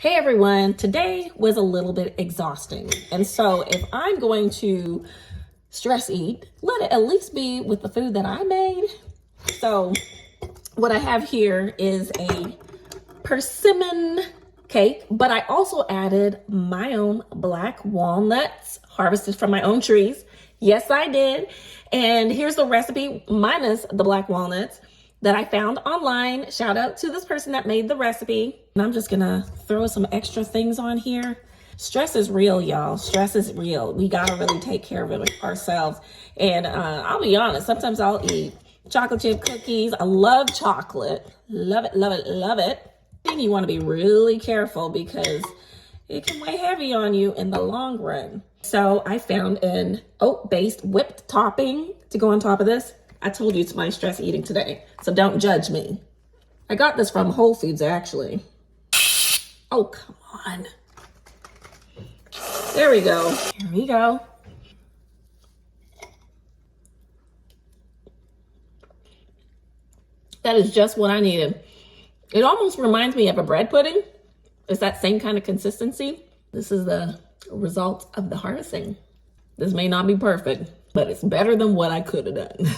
Hey everyone, today was a little bit exhausting. And so if I'm going to stress eat, let it at least be with the food that I made. So what I have here is a persimmon cake, but I also added my own black walnuts harvested from my own trees. Yes, I did. And here's the recipe minus the black walnuts that I found online. Shout out to this person that made the recipe. And I'm just gonna throw some extra things on here. Stress is real, y'all. Stress is real. We gotta really take care of it ourselves. And I'll be honest, sometimes I'll eat chocolate chip cookies. I love chocolate. Love it, love it, love it. And you wanna be really careful because it can weigh heavy on you in the long run. So I found an oat-based whipped topping to go on top of this. I told you it's my stress eating today, so don't judge me. I got this from Whole Foods, actually. Oh, come on. There we go. Here we go. That is just what I needed. It almost reminds me of a bread pudding. It's that same kind of consistency. This is the result of the harvesting. This may not be perfect, but it's better than what I could have done.